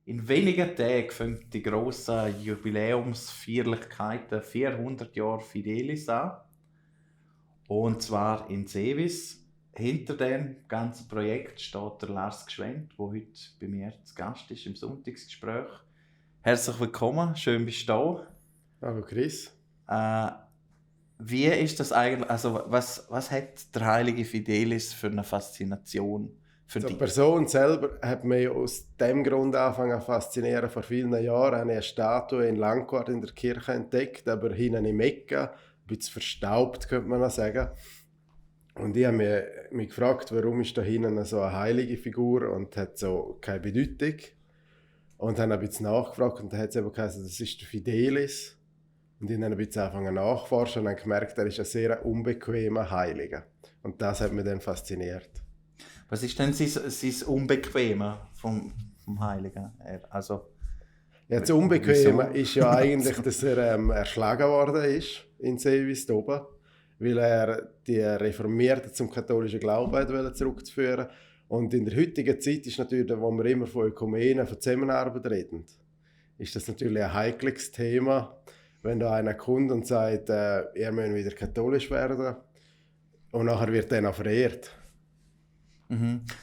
In wenigen Tagen fängt die grossen Jubiläumsfeierlichkeiten 400 Jahre Fidelis an. Und zwar in Seewis. Hinter dem ganzen Projekt steht der Lars Gschwendt, der heute bei mir zu Gast ist im Sonntagsgespräch. Herzlich willkommen, schön bist du da. Hallo Chris. Wie ist das eigentlich, also was hat der heilige Fidelis für eine Faszination für dich? Die Person selber hat mich aus dem Grund angefangen zu faszinieren. Vor vielen Jahren habe ich eine Statue in Langquart in der Kirche entdeckt, aber hinten in Mekka, ein bisschen verstaubt, könnte man auch sagen. Und ich habe mich gefragt, warum ist da hinten so eine heilige Figur und hat so keine Bedeutung. Und dann habe ich ein bisschen nachgefragt und dann hat es eben geheißen, das ist der Fidelis. Und ich habe dann ein bisschen angefangen nachzuforschen und dann gemerkt, er ist ein sehr unbequemer Heiliger. Und das hat mich dann fasziniert. Was ist denn sein Unbequeme vom Heiligen? Also, ja, das Unbequeme ist ja eigentlich, dass er erschlagen worden ist in Seewis oben, weil er die Reformierten zum katholischen Glauben zurückzuführen. Und in der heutigen Zeit ist natürlich, wo wir immer von Ökumene, von Zusammenarbeit reden, ist das natürlich ein heikles Thema. Wenn da einer kommt und sagt, er müsse wieder katholisch werden und nachher wird er noch verehrt.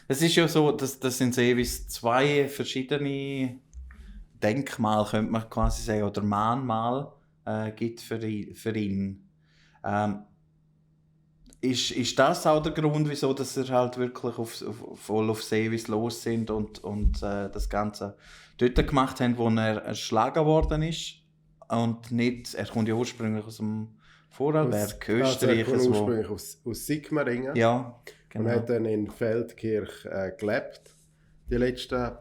Es ist ja so, dass in Seewis zwei verschiedene Denkmale, könnte man quasi sagen, oder Mahnmal gibt für ihn. Ist das auch der Grund, wieso dass er halt wirklich voll auf Seewis los sind und das Ganze dort gemacht haben, wo er erschlagen worden ist? Und nicht, er kommt ja ursprünglich aus dem Vorarlberg, Österreich. Er kommt ursprünglich aus Sigmaringen. Ja. Genau. Und hat dann in Feldkirch gelebt, die letzten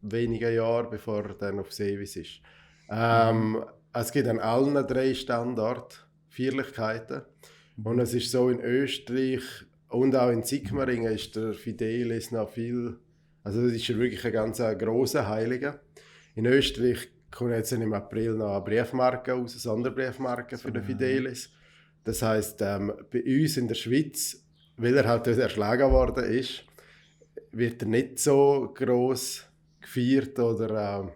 wenigen Jahre, bevor er dann auf Seewis ist. Es gibt an allen 3 Standorten Feierlichkeiten. Und es ist so, in Österreich und auch in Sigmaringen ist der Fidelis noch viel, also das ist wirklich ein ganz grosser Heiliger. In Österreich kommt jetzt im April noch eine Briefmarke raus, eine Sonderbriefmarke für den Fidelis. Das heisst, bei uns in der Schweiz, weil er halt erschlagen worden ist, wird er nicht so gross gefeiert oder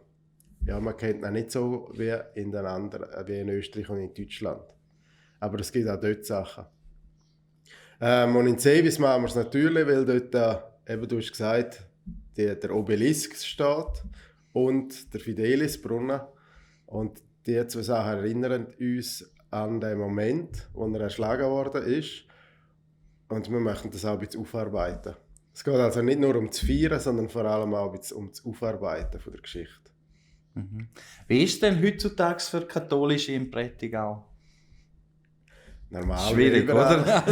man kennt ihn nicht so wie in den anderen, wie in Österreich und in Deutschland. Aber es gibt auch dort Sachen. Und in Seewis machen wir es natürlich, weil dort, eben du hast gesagt, der Obelisk steht und der Fidelisbrunnen. Und die 2 Sachen erinnern uns an den Moment, wo er erschlagen worden ist. Und wir möchten das auch ein bisschen aufarbeiten. Es geht also nicht nur um das Feiern, sondern vor allem auch ein bisschen um das Aufarbeiten von der Geschichte. Wie ist es denn heutzutage für Katholische im Prättigau? Normal. Schwierig, oder?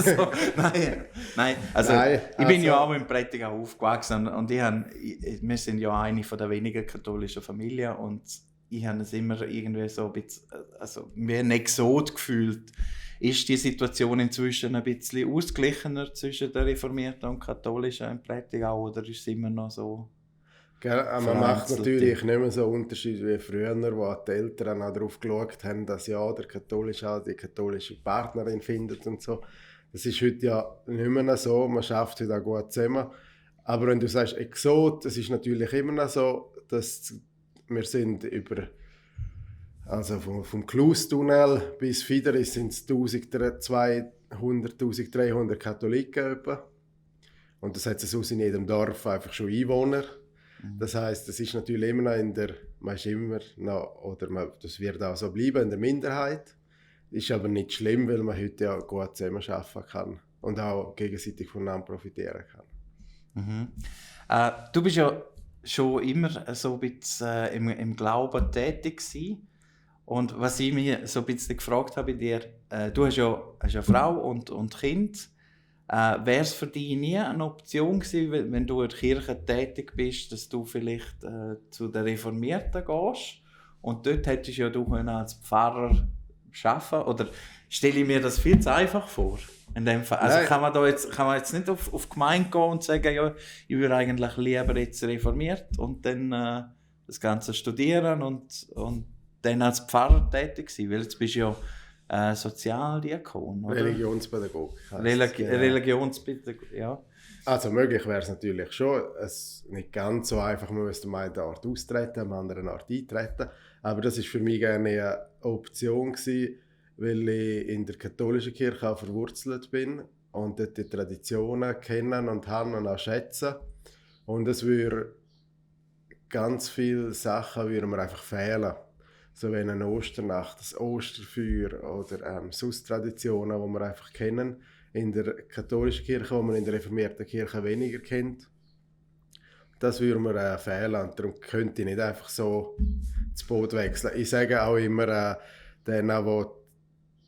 Ich bin ja auch im Prättigau aufgewachsen und wir sind ja eine der wenigen katholischen Familien und ich habe es immer irgendwie so ein bisschen, wie ein Exot gefühlt. Ist die Situation inzwischen ein bisschen ausgeglichener zwischen den Reformierten und Katholischen im Prättigau oder ist es immer noch so? Man macht natürlich nicht mehr so Unterschied wie früher, wo die Eltern auch darauf geschaut haben, dass ja der Katholische auch die katholische Partnerin findet und so. Das ist heute ja nicht mehr so, man schafft heute auch gut zusammen. Aber wenn du sagst Exot, das ist natürlich immer noch so, dass wir sind also vom Klaustunnel bis Fideris sind es 1200-1300 Katholiken etwa. Und das hat es aus in jedem Dorf einfach schon Einwohner. Das heisst, es ist natürlich immer noch das wird auch so bleiben in der Minderheit. Ist aber nicht schlimm, weil man heute ja gut zusammenarbeiten kann und auch gegenseitig voneinander profitieren kann. Du bist ja schon immer so ein bisschen im Glauben tätig gewesen. Und was ich mich so ein bisschen gefragt habe bei dir, du hast ja eine Frau und Kind. Wäre es für dich nie eine Option gewesen, wenn du in der Kirche tätig bist, dass du vielleicht zu den Reformierten gehst und dort hättest ja du als Pfarrer arbeiten? Oder stelle ich mir das viel zu einfach vor? In dem Fall. Also kann man jetzt nicht auf die Gemeinde gehen und sagen, ja, ich würde eigentlich lieber jetzt reformiert und dann das Ganze studieren und dann als Pfarrer tätig sein, weil jetzt bist du ja Sozialdiakon, oder? Religionspädagog. Religionspädagog, ja. Also möglich wäre es natürlich schon. Es ist nicht ganz so einfach, man müsste am einen Ort austreten, am anderen Ort eintreten. Aber das ist für mich gerne eine Option gewesen, weil ich in der katholischen Kirche auch verwurzelt bin und dort die Traditionen kennen und haben und auch schätzen. Und es würde ganz viele Sachen würden mir einfach fehlen. So wie eine Osternacht, das Osterfeuer oder sonst Traditionen, die wir einfach kennen. In der katholischen Kirche, die man in der reformierten Kirche weniger kennt. Das würde mir fehlen und darum könnte ich nicht einfach so das Boot wechseln. Ich sage auch immer denen, die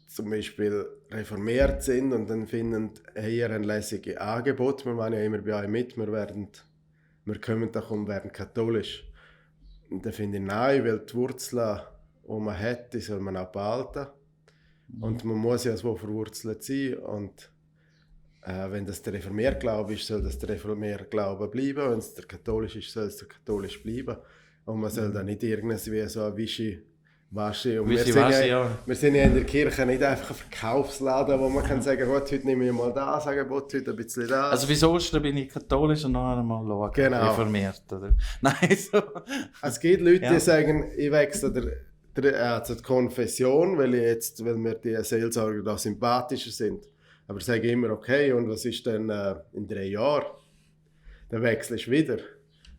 zum Beispiel reformiert sind und dann finden, eher ein lässige Angebot. Wir machen ja immer bei euch mit, wir kommen doch und werden katholisch. Und dann finde ich, nein, weil die Wurzeln, die man hat, die soll man auch behalten. Und man muss ja so verwurzelt sein. Und wenn das der reformierte Glaube ist, soll das der reformierte Glaube bleiben. Wenn es der katholisch ist, soll es der katholisch bleiben. Und man soll dann nicht irgendwie so ein Wischi-Waschi. Und wir sind ja in der Kirche nicht einfach ein Verkaufsladen, wo man kann sagen, heute nehme ich mal das Angebot, heute ein bisschen das. Also bis Ostern bin ich katholisch und nachher mal schauen, genau. Reformiert, oder? Nein, so. Es gibt Leute, die sagen, ich wechsle zur Konfession, weil mir die Seelsorger da sympathischer sind. Aber ich sage immer, okay, und was ist denn in 3 Jahren? Dann wechselst du wieder.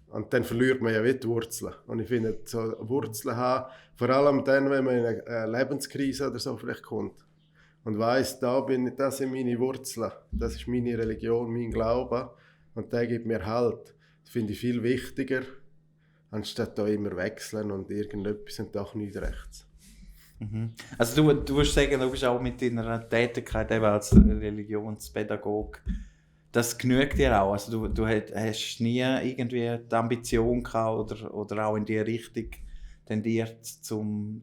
Und dann verliert man ja wieder die Wurzeln. Und ich finde, so Wurzeln haben, vor allem dann, wenn man in eine Lebenskrise oder so vielleicht kommt. Und weiss, das sind meine Wurzeln. Das ist meine Religion, mein Glaube. Und der gibt mir Halt. Das finde ich viel wichtiger, anstatt da immer wechseln und irgendetwas und doch nicht rechts. Also du wirst sagen, du bist auch mit deiner Tätigkeit eben als Religionspädagoge, das genügt dir auch. Also du hast nie irgendwie die Ambition gehabt oder auch in die Richtung tendiert,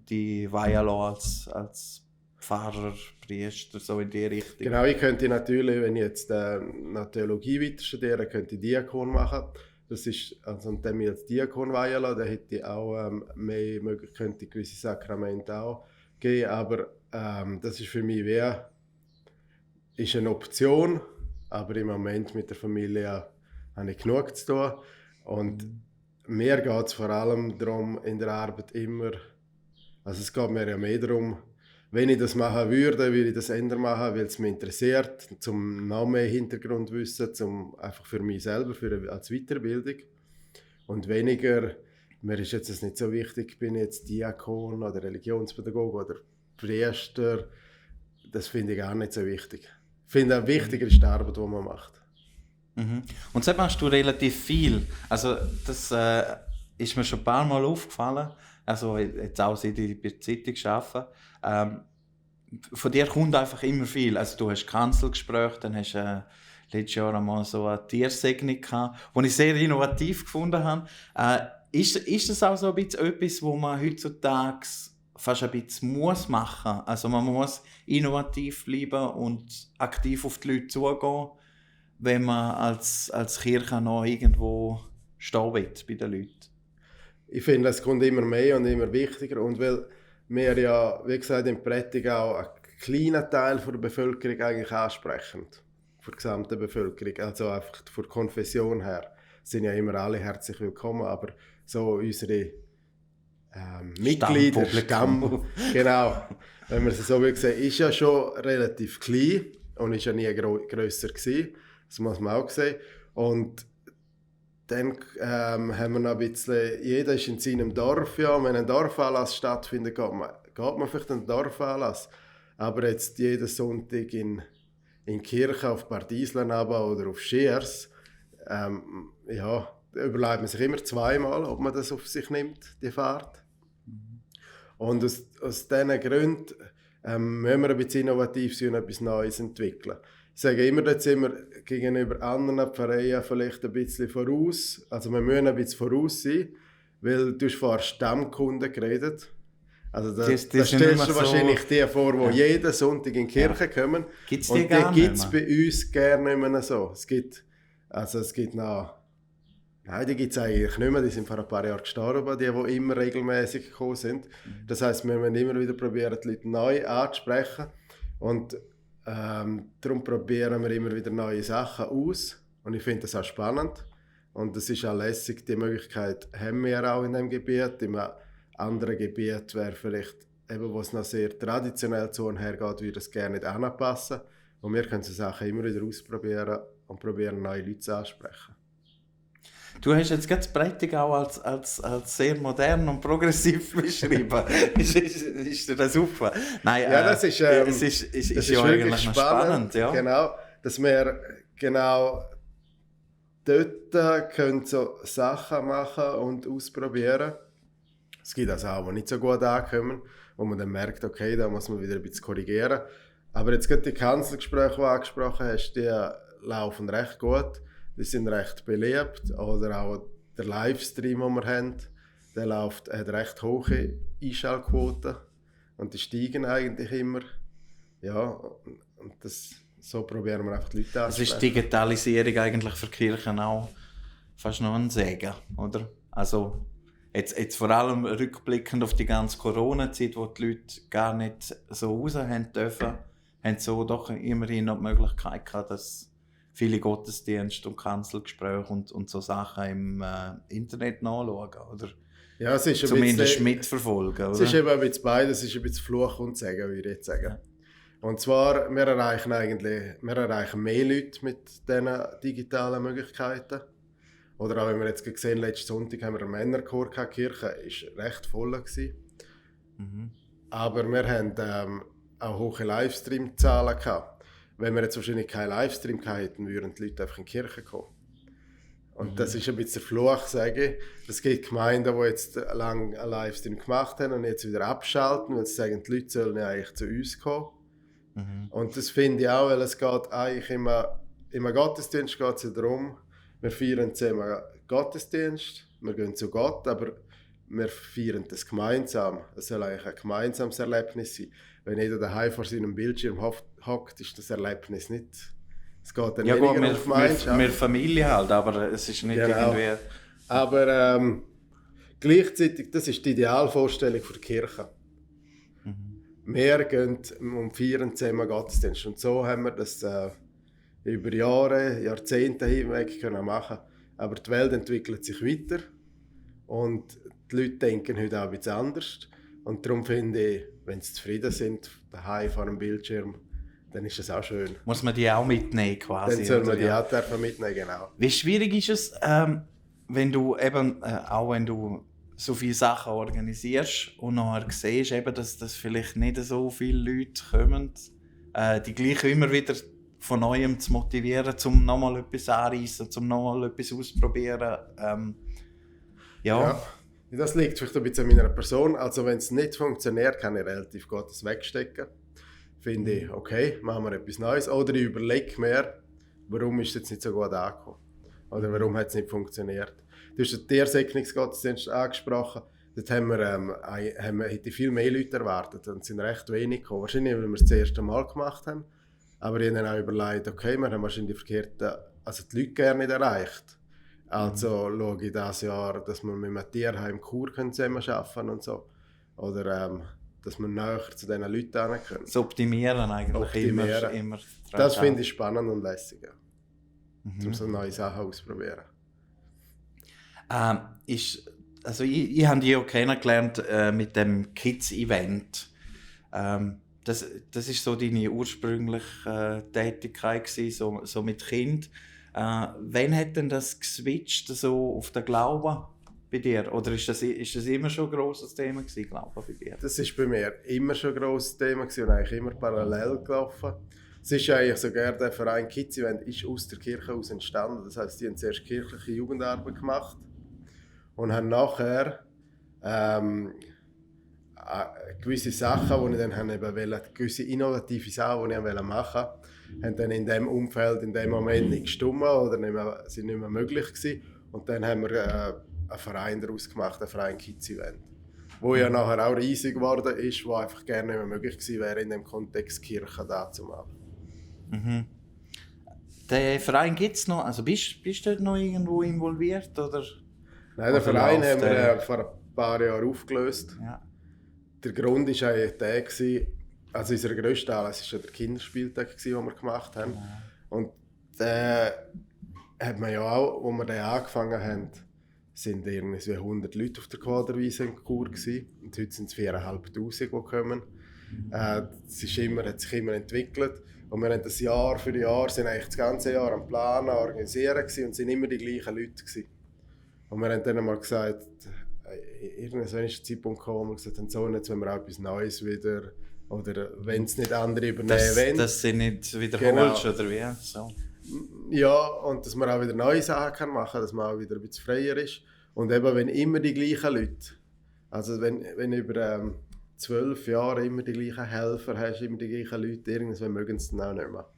die weihen als Pfarrer, Priester, so in die Richtung. Genau, ich könnte natürlich, wenn ich jetzt noch Theologie weiter studiere, könnte ich Diakon machen. Das ist, also, und dann mich als Diakon weihen lassen, dann hätte ich auch mehr Möglichkeiten, gewisse Sakramente auch geben. Aber das ist für mich ist eine Option, aber im Moment mit der Familie habe ich genug zu tun. Und mir geht es vor allem darum, in der Arbeit immer, also es geht mir ja mehr darum, wenn ich das machen würde ich das ändern machen, weil es mich interessiert, zum noch mehr Hintergrundwissen, einfach für mich selber, als Weiterbildung. Und weniger, mir ist jetzt das nicht so wichtig, bin ich jetzt Diakon oder Religionspädagoge oder Priester, das finde ich gar nicht so wichtig. Ich finde auch wichtiger ist die Arbeit, die man macht. Und so machst du relativ viel. Also das ist mir schon ein paar Mal aufgefallen. Also jetzt auch seit ich bei der Zeitung arbeite. Von dir kommt einfach immer viel. Also du hast Kanzelgespräche, dann hast du letztes Jahr einmal so eine Tiersegnung gehabt, die ich sehr innovativ gefunden habe. Ist das auch so ein bisschen etwas, wo man heutzutage fast ein bisschen machen muss? Also man muss innovativ bleiben und aktiv auf die Leute zugehen, wenn man als Kirche noch irgendwo stehen will bei den Leuten? Ich finde, es kommt immer mehr und immer wichtiger. Und weil wir ja, wie gesagt, in Prättig auch einen kleinen Teil der Bevölkerung eigentlich ansprechen. Für die gesamte Bevölkerung. Also einfach von der Konfession her sind ja immer alle herzlich willkommen. Aber so unsere Mitglieder, genau, wenn man es so will sehen, ist ja schon relativ klein und ist ja nie grösser gewesen. Das muss man auch sehen. Und dann haben wir noch ein bisschen, jeder ist in seinem Dorf, ja, wenn ein Dorfanlass stattfindet, geht man vielleicht einen Dorfanlass. Aber jetzt jeden Sonntag in Kirche auf Bardislen oder auf Schiers, ja, da überlegt man sich immer zweimal, ob man das auf sich nimmt, die Fahrt. Und aus diesen Gründen müssen wir ein bisschen innovativ sein und etwas Neues entwickeln. Ich sage immer, jetzt sind wir gegenüber anderen Pfarreien vielleicht ein bisschen voraus. Also wir müssen ein bisschen voraus sein, weil du hast vorher Stammkunden geredet. Also da stellst du wahrscheinlich so die vor, die jeden Sonntag in die Kirche kommen. Gibt's und die gibt es bei uns gerne nicht mehr so. Es gibt noch... Nein, die gibt es eigentlich nicht mehr. Die sind vor ein paar Jahren gestorben, die immer regelmäßig gekommen sind. Das heisst, wir müssen immer wieder probieren, die Leute neu anzusprechen. Und darum probieren wir immer wieder neue Sachen aus. Und ich finde das auch spannend. Und es ist auch lässig, die Möglichkeit haben wir auch in diesem Gebiet. In einem anderen Gebiet wäre vielleicht, eben, wo es noch sehr traditionell zu und her geht, würde es gerne nicht anpassen. Und wir können so Sachen immer wieder ausprobieren und probieren, neue Leute anzusprechen. Du hast jetzt gerade Prättigau als sehr modern und progressiv beschrieben. ist dir das super? Nein, ja, das ist, es ist ja eigentlich noch spannend. Ja. Genau, dass wir genau dort können so Sachen machen und ausprobieren. Es gibt also auch, die nicht so gut ankommen, wo man dann merkt, okay, da muss man wieder ein bisschen korrigieren. Aber jetzt gerade die Kanzelgespräche, die du angesprochen hast, die laufen recht gut. Die sind recht beliebt. Oder auch der Livestream, den wir haben, der hat recht hohe Einschaltquoten. Und die steigen eigentlich immer. Ja, und so probieren wir einfach die Leute anzusprechen. Es ist Digitalisierung eigentlich für Kirchen auch fast noch ein Segen, oder? Also jetzt vor allem rückblickend auf die ganze Corona-Zeit, wo die Leute gar nicht so raus haben dürfen, haben so doch immerhin noch die Möglichkeit gehabt, dass viele Gottesdienste und Kanzelgespräche und so Sachen im Internet nachschauen, oder? Ja, es ist zumindest mitverfolgen, oder? Es ist eben ein bisschen beides, es ist ein bisschen Fluch und Segen, würde ich jetzt sagen. Und zwar, wir erreichen mehr Leute mit diesen digitalen Möglichkeiten. Oder auch, wenn wir jetzt gesehen haben, letzten Sonntag haben wir einen Männerchor gehabt, die Kirche war recht voll. Aber wir haben auch hohe Livestream-Zahlen gehabt. Wenn wir jetzt wahrscheinlich keinen Livestream hätten, würden die Leute einfach in die Kirche kommen. Und das ist ein bisschen der Fluch, sage ich. Es gibt Gemeinden, die jetzt lange einen Livestream gemacht haben und jetzt wieder abschalten, weil sie sagen, die Leute sollen ja eigentlich zu uns kommen. Und das finde ich auch, weil es geht eigentlich immer, im Gottesdienst geht es ja darum, wir feiern zusammen Gottesdienst, wir gehen zu Gott, aber wir feiern das gemeinsam. Es soll eigentlich ein gemeinsames Erlebnis sein. Wenn jeder daheim vor seinem Bildschirm hockt, ist das Erlebnis nicht. Es geht dann weniger um Gemeinschaft. Wir Familie halt, aber es ist nicht irgendwie... Aber gleichzeitig, das ist die Idealvorstellung für die Kirche. Wir gehen um 4 zusammen Gottesdienst. Und so haben wir das über Jahre, Jahrzehnte hinweg können machen. Aber die Welt entwickelt sich weiter und die Leute denken heute auch ein bisschen anders. Und darum finde ich, wenn sie zufrieden sind, daheim vor dem Bildschirm, dann ist das auch schön. Muss man die auch mitnehmen quasi? Dann soll man die auch mitnehmen, genau. Wie schwierig ist es, wenn du eben, auch wenn du so viele Sachen organisierst und nachher siehst, eben, dass vielleicht nicht so viele Leute kommen, die gleich immer wieder von Neuem zu motivieren, um nochmal etwas anzureissen, um nochmal etwas auszuprobieren. Ja, das liegt vielleicht ein bisschen an meiner Person. Also wenn es nicht funktioniert, kann ich relativ gut das wegstecken. Finde ich, okay, machen wir etwas Neues. Oder ich überlege mir, warum ist es jetzt nicht so gut angekommen? Oder warum hat es nicht funktioniert? Du hast den Tiersegnungsgottesdienst angesprochen. Dort hätte viel mehr Leute erwartet und sind recht wenig gekommen. Wahrscheinlich, weil wir es das erste Mal gemacht haben. Aber ich habe dann auch überlegt, okay, wir haben wahrscheinlich die Leute gerne nicht erreicht. Also schaue ich dieses Jahr, dass wir mit einem Tierheim Chur zusammen arbeiten können und so. Oder dass wir näher zu diesen Leuten hin können. Das Optimieren eigentlich. Immer das finde ich spannend und lässig. Um so neue Sachen auszuprobieren. Ich habe dich auch kennengelernt mit dem Kids-Event. Das ist so deine ursprüngliche Tätigkeit gewesen, so mit Kind. Wann hat denn das geswitcht so auf den Glauben bei dir? Oder ist das immer schon ein grosses Thema gewesen, Glauben bei dir? Das ist bei mir immer schon ein grosses Thema gewesen und eigentlich immer parallel gelaufen. Es ist eigentlich sogar der Verein Kids Event ist aus der Kirche heraus entstanden. Das heisst, die haben zuerst kirchliche Jugendarbeit gemacht und haben nachher gewisse Sachen, die ich dann gewisse innovative Sachen, die ich machen wollte, haben dann in diesem Umfeld, in dem Moment nicht gestimmt oder sind nicht mehr möglich gewesen. Und dann haben wir einen Verein daraus gemacht, einen Verein Kids Event. Wo ja nachher auch riesig geworden ist, wo einfach gerne nicht mehr möglich gewesen wäre, in dem Kontext Kirche da zu machen. Den Verein gibt es noch? Also bist du dort noch irgendwo involviert? Oder? Nein, den Verein haben wir vor ein paar Jahren aufgelöst. Ja. Der Grund war eigentlich der, also unser grösster Anlass war ja der Kinderspieltag, den wir gemacht haben. Ja. Und der hat man ja auch, als wir den angefangen haben, sind irgendwie 100 Leute auf der Quaderwiese in Chur gewesen. Und heute sind es 4'500, die kommen. Hat sich immer entwickelt. Und wir haben das Jahr für Jahr, sind eigentlich das ganze Jahr am Planen, organisieren gewesen, und sind immer die gleichen Leute gewesen. Und wir haben dann einmal gesagt, irgendwann ist der Zeitpunkt gekommen, wo wir gesagt haben, so, jetzt wollen wir auch etwas Neues wieder, oder wenn es nicht andere übernehmen wollen. Dass sie nicht wiederholst, oder wie? So. Ja, und dass man auch wieder neue Sachen machen kann, dass man auch wieder ein bisschen freier ist. Und eben, wenn immer die gleichen Leute, also wenn über 12 Jahre immer die gleichen Helfer hast, immer die gleichen Leute, irgendwann mögen sie dann auch nicht mehr.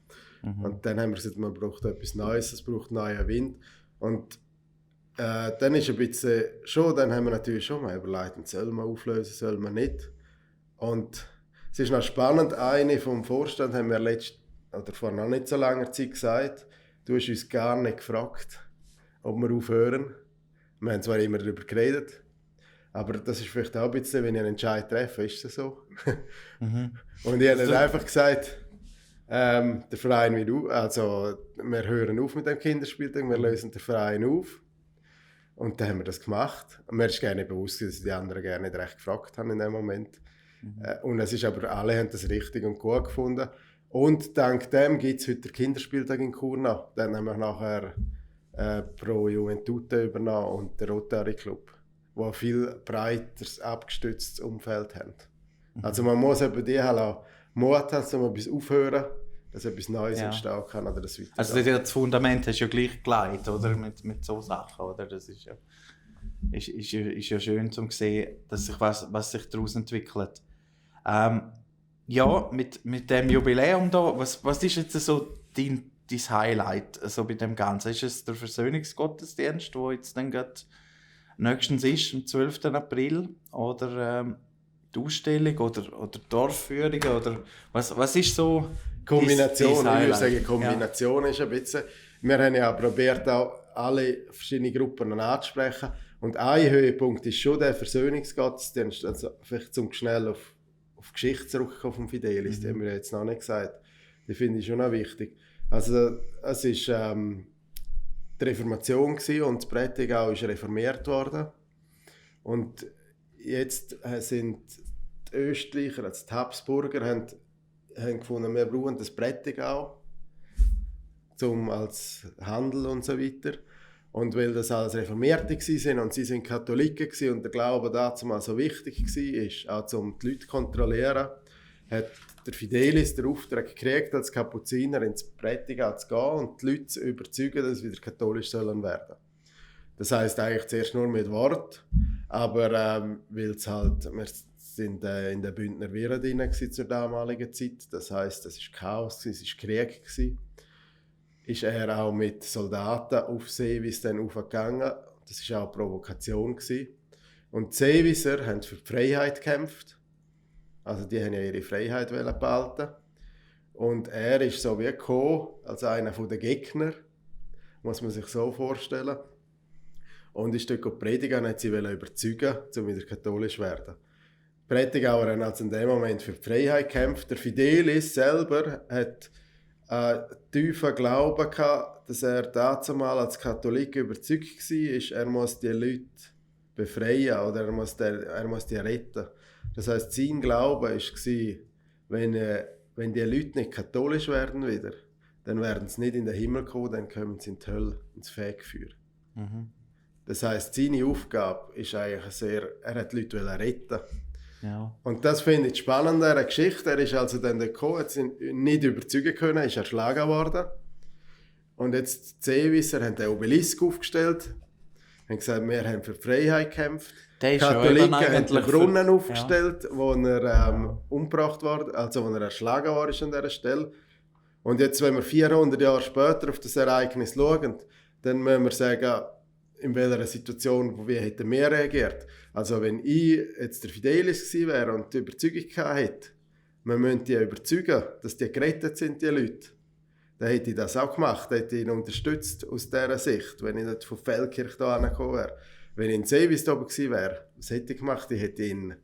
Und dann haben wir gesagt, man braucht etwas Neues, es braucht neuen Wind. Und dann ist ein bisschen schon, dann haben wir natürlich schon mal überlegt, soll man auflösen, soll man nicht. Und es ist noch spannend, eine vom Vorstand haben wir vor noch nicht so langer Zeit gesagt, du hast uns gar nicht gefragt, ob wir aufhören. Wir haben zwar immer darüber geredet, aber das ist vielleicht auch ein bisschen, wenn ich einen Entscheid treffe, ist das so. Und ich habe einfach gesagt, der Verein also wir hören auf mit dem Kinderspieltag, wir lösen den Verein auf. Und dann haben wir das gemacht. Und mir ist gerne bewusst, dass die anderen gerne nicht recht gefragt haben in dem Moment. Und es ist aber, alle haben das richtig und gut gefunden. Und dank dem gibt es heute den Kinderspieltag in Chur noch. Dann haben wir nachher Pro Juventute übernommen und den Rotary Club, der ein viel breiteres, abgestütztes Umfeld haben. Also man muss eben die halt Mut haben, um etwas aufhören, dass etwas Neues entstehen kann oder das weitergeht. Also das Fundament hast du ja gleich gelegt, oder? Mit so Sachen, oder? Das ist ja schön zu sehen, dass sich was sich daraus entwickelt. Ja, mit dem Jubiläum da, was ist jetzt so dein Highlight so bei dem Ganzen? Ist es der Versöhnungsgottesdienst, der jetzt dann gerade nächstens ist, am 12. April? Oder die Ausstellung oder die Dorfführung? Oder was ist so Kombination, ich würde sagen, Kombination ist ein bisschen. Wir haben ja probiert, auch alle verschiedenen Gruppen anzusprechen. Und ein Höhepunkt ist schon der Versöhnungsgottesdienst. Also vielleicht zum schnell auf die Geschichte zurückkommen von Fidelis, die haben wir jetzt noch nicht gesagt. Die finde ich schon noch wichtig. Also es war die Reformation und das Prättigau ist reformiert worden. Und jetzt sind die Österreicher, also die Habsburger, haben gefunden, wir brauchen das Prättigau als Handel und so weiter. Und weil das alles Reformierte waren und sie sind Katholiken waren und der Glaube dazu mal so wichtig war, auch um die Leute zu kontrollieren, hat der Fidelis den Auftrag gekriegt, als Kapuziner ins Prättigau zu gehen und die Leute zu überzeugen, dass sie wieder katholisch sollen werden. Das heisst eigentlich zuerst nur mit Wort, aber weil es halt, wir sind in der Bündner Wehren drin zur damaligen Zeit, das heisst, es war Chaos, es war Krieg. Ist er auch mit Soldaten auf Seewies dann aufgegangen. Das war auch eine Provokation. Und die Seewiser haben für die Freiheit gekämpft. Also die haben ja ihre Freiheit behalten. Und er ist so wie gekommen, als einer der Gegner, muss man sich so vorstellen. Und ist dort predigen und hat sie überzeugen, um wieder katholisch zu werden. Die Prättigauer haben also in dem Moment für die Freiheit gekämpft. Der Fidelis selber hat tiefen Glauben gehabt, dass er dazumal als Katholik überzeugt war, er muss die Leute befreien oder er muss die retten. Das heisst, sein Glaube war, wenn die Leute nicht katholisch werden wieder, dann werden sie nicht in den Himmel kommen, dann kommen sie in die Hölle, ins Fegfeuer. Das heisst, seine Aufgabe ist eigentlich er hat die Leute retten. Ja. Und das finde ich spannend an der Geschichte. Er ist also dann gekommen, hat ihn nicht überzeugen können, ist erschlagen worden. Und jetzt die Seewisser haben den Obelisk aufgestellt, haben gesagt, wir haben für die Freiheit gekämpft. Die Katholiken haben den Brunnen aufgestellt, wo er umgebracht wurde, also wo er erschlagen war an dieser Stelle. Und jetzt, wenn wir 400 Jahre später auf das Ereignis schauen, dann müssen wir sagen, in welcher Situation, wie hätten wir reagiert. Also wenn ich jetzt der Fidelis gewesen wäre und die Überzeugung gehabt hätte, wir müssen die überzeugen, dass die gerettet sind, die Leute, dann hätte ich das auch gemacht, hätte ich ihn unterstützt aus dieser Sicht, wenn ich nicht von Feldkirch da angekommen wäre. Wenn ich in Seewies oben gewesen wäre, was hätte ich gemacht? Ich hätte ihn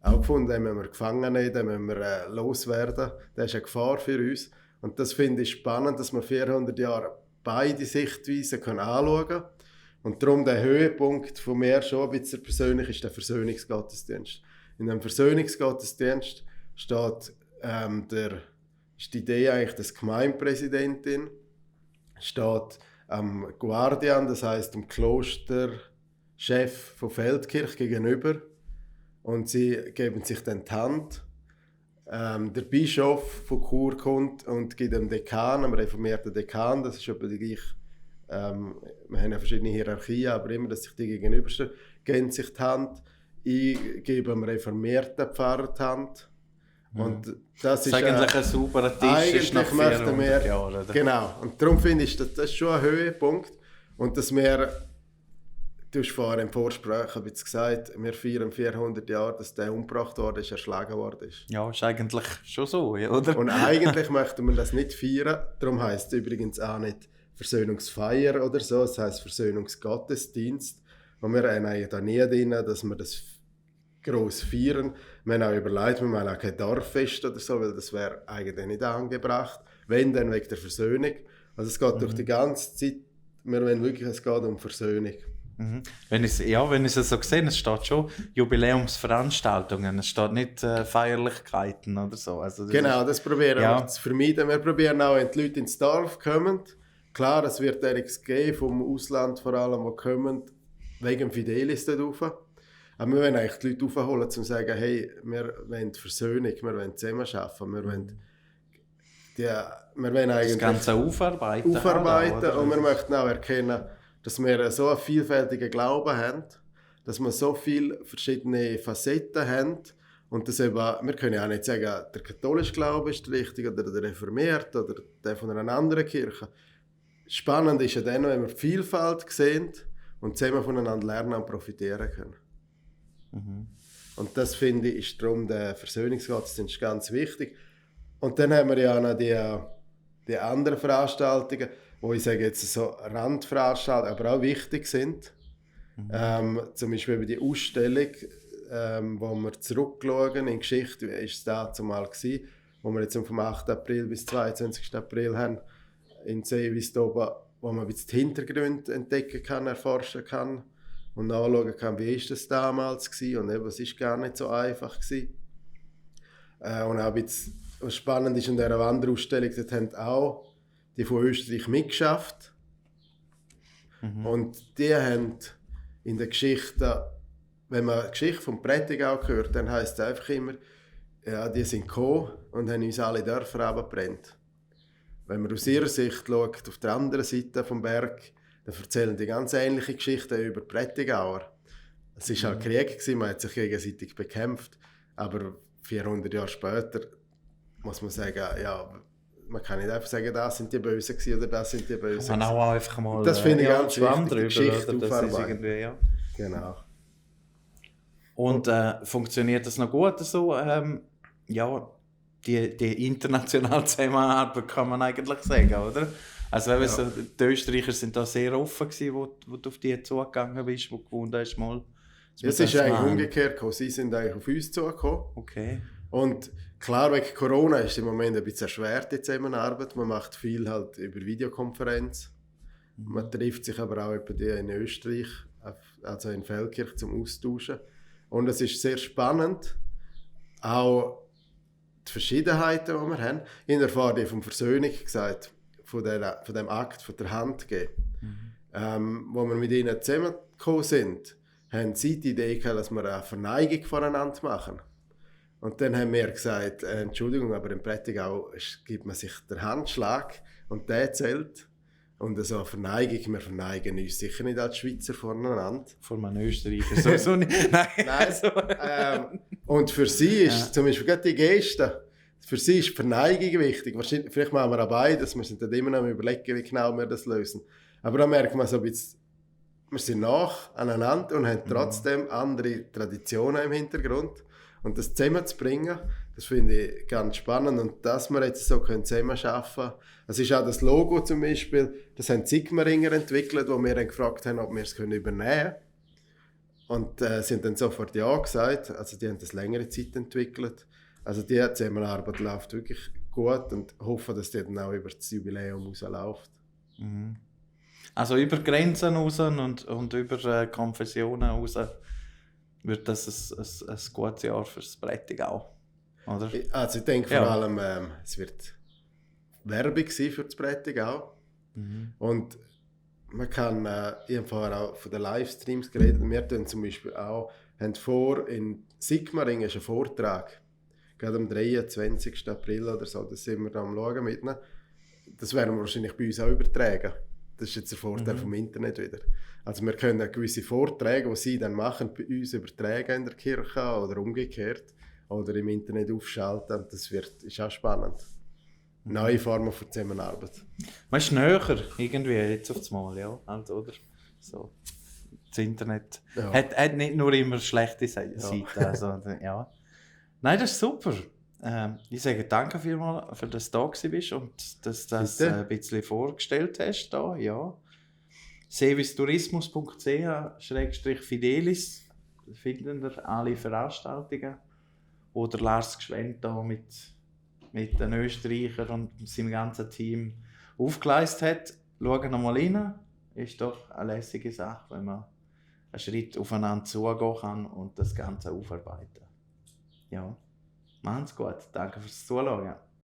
auch gefunden, den müssen wir gefangen nehmen, den müssen wir loswerden. Das ist eine Gefahr für uns. Und das finde ich spannend, dass wir 400 Jahre beide Sichtweisen anschauen können. Und darum der Höhepunkt von mir schon ein bisschen persönlich ist der Versöhnungsgottesdienst. In dem Versöhnungsgottesdienst steht ist die Idee eigentlich, dass die Gemeindepräsidentin steht am Guardian, das heisst dem Klosterchef von Feldkirch gegenüber, und sie geben sich dann die Hand. Der Bischof von Chur kommt und gibt dem Dekan, dem reformierten Dekan, das ist etwa die gleiche, wir haben ja verschiedene Hierarchien, aber immer, dass sich die gegenüberstehen, geben sich die Hand. Ich gebe dem reformierten Pfarrer die Hand. Und das ist eigentlich ein sauberer Tisch ist nach 400 Jahren. Oder? Genau, und darum finde ich, das ist schon ein Höhepunkt. Und dass wir, du hast vorhin im Vorgespräch gesagt, wir feiern 400 Jahre, dass der umgebracht worden ist, erschlagen worden ist. Ja, ist eigentlich schon so, oder? Und eigentlich möchten wir das nicht feiern, darum heisst es übrigens auch nicht Versöhnungsfeier oder so, es heisst Versöhnungsgottesdienst. Und wir haben eigentlich da nie drin, dass wir das gross feiern. Wir haben auch überlegt, wir machen auch kein Dorffest oder so, weil das wäre eigentlich nicht angebracht. Wenn, dann wegen der Versöhnung. Also es geht durch die ganze Zeit, wir wollen wirklich, es geht um Versöhnung. Mhm. Wenn ich es so sehe, es steht schon Jubiläumsveranstaltungen, es steht nicht Feierlichkeiten oder so. Also das probieren wir zu vermeiden. Wir probieren auch, wenn die Leute ins Dorf kommen, klar, es wird einiges geben, vom Ausland vor allem, die kommen, wegen Fidelis dort rauf. Aber wir wollen eigentlich die Leute aufholen, um zu sagen, hey, wir wollen Versöhnung, wir wollen zusammenarbeiten, wir wollen eigentlich das Ganze aufarbeiten. Und wir möchten auch erkennen, dass wir so einen vielfältigen Glauben haben, dass wir so viele verschiedene Facetten haben und dass eben, wir können ja auch nicht sagen, der katholische Glaube ist richtig oder der reformierte oder der von einer anderen Kirche. Spannend ist ja dann, wenn wir die Vielfalt sehen und zusammen voneinander lernen und profitieren können. Mhm. Und das finde ich, ist darum der Versöhnungsgottesdienst ganz wichtig. Und dann haben wir ja noch die anderen Veranstaltungen, wo ich sage jetzt so Randveranstaltungen, aber auch wichtig sind. Mhm. Zum Beispiel über die Ausstellung, wo wir zurückschauen in die Geschichte, wie war es dazu mal gewesen, wo wir jetzt vom 8. April bis 22. April haben in Seewis oben, wo man jetzt die Hintergründe entdecken kann, erforschen kann und nachschauen kann, wie ist das damals gewesen und eben, es ist gar nicht so einfach gewesen. Und auch jetzt, was spannend ist in dieser Wanderausstellung, dort haben auch die von Österreich mitgeschafft. Mhm. Und die haben in der Geschichte, wenn man die Geschichte vom Prättigau hört, dann heisst es einfach immer, ja, die sind gekommen und haben uns alle Dörfer runtergebrannt. Wenn man aus ihrer Sicht schaut, auf der anderen Seite vom Berg, dann erzählen die ganz ähnliche Geschichten über die Prättigauer. Es war halt Krieg gewesen, man hat sich gegenseitig bekämpft, aber 400 Jahre später muss man sagen, ja, man kann nicht einfach sagen, das sind die Bösen gewesen oder das sind die Bösen. Man auch einfach mal das finde ich ganz wichtig, drüber, Geschichte aufarbeiten. Ja. Genau. Und funktioniert das noch gut so? Die internationale Zusammenarbeit kann man eigentlich sagen, oder? Also die Österreicher sind da sehr offen gewesen, wo du auf die zugegangen bist, wo du gewohnt hast mal. Es ist eigentlich umgekehrt gekommen. Sie sind eigentlich auf uns zugekommen. Okay. Und klar, wegen Corona ist es im Moment ein bisschen erschwert, die Zusammenarbeit. Man macht viel halt über Videokonferenz. Man trifft sich aber auch in Österreich, also in Feldkirch, zum Austauschen. Und es ist sehr spannend, auch die Verschiedenheiten, die wir haben. Ich habe vorhin vom Versöhnung gesagt, von dem Akt von der Hand geben. Wo wir mit ihnen zusammengekommen sind, haben sie die Idee gehabt, dass wir eine Verneigung voneinander machen. Und dann haben wir gesagt, Entschuldigung, aber im Prättigau gibt man sich den Handschlag und der zählt. Und so eine Verneigung, wir verneigen uns sicher nicht als Schweizer voneinander. Von einem Österreicher sowieso nicht. Nein. Und für sie ist zum Beispiel gerade die Geste, für sie ist Verneigung wichtig. Vielleicht machen wir auch beides, wir sind dann immer noch am Überlegen, wie genau wir das lösen. Aber da merkt man so ein bisschen, wir sind nach aneinander und haben trotzdem andere Traditionen im Hintergrund. Und das zusammenzubringen, das finde ich ganz spannend. Und dass wir jetzt so zusammenarbeiten können. Es ist auch das Logo zum Beispiel, das haben Sigmaringer entwickelt, wo wir dann gefragt haben, ob wir es übernehmen können. Und sie haben dann sofort ja gesagt. Also die haben das längere Zeit entwickelt. Also die Zusammenarbeit läuft wirklich gut und hoffe, dass die dann auch über das Jubiläum rausläuft. Mhm. Also über Grenzen raus und über Konfessionen raus wird das ein gutes Jahr fürs Prättigau, oder? Also ich denke vor Ja. allem, es wird Werbung sein für das Prättigau. Mhm. Und man kann, ich habe vorher auch von den Livestreams geredet, wir tun zum Beispiel auch, haben vor, in Sigmaringen ist ein Vortrag, gerade am 23. April oder so, das sind wir da am Schauen mit ihnen. Das werden wir wahrscheinlich bei uns auch übertragen. Das ist jetzt der Vorteil vom Internet wieder. Also wir können gewisse Vorträge, die sie dann machen, bei uns übertragen in der Kirche oder umgekehrt oder im Internet aufschalten. Und das ist auch spannend. Neue Formen von Zusammenarbeit. Man ist näher irgendwie jetzt aufs Mal, ja, halt, oder? So. Das Internet Ja. hat nicht nur immer schlechte Seiten. Also, ja. Nein, das ist super. Ich sage danke vielmals, für dass du da bist und dass du das Bitte. ein bisschen vorgestellt hast. Da, ja. sevistourismus.ch/fidelis finden wir alle Veranstaltungen, wo der Lars Gschwend da mit den Österreichern und seinem ganzen Team aufgeleistet hat. Schauen wir mal rein. Ist doch eine lässige Sache, wenn man einen Schritt aufeinander zugehen kann und das Ganze aufarbeiten. Ja, machen's gut. Danke fürs Zuschauen.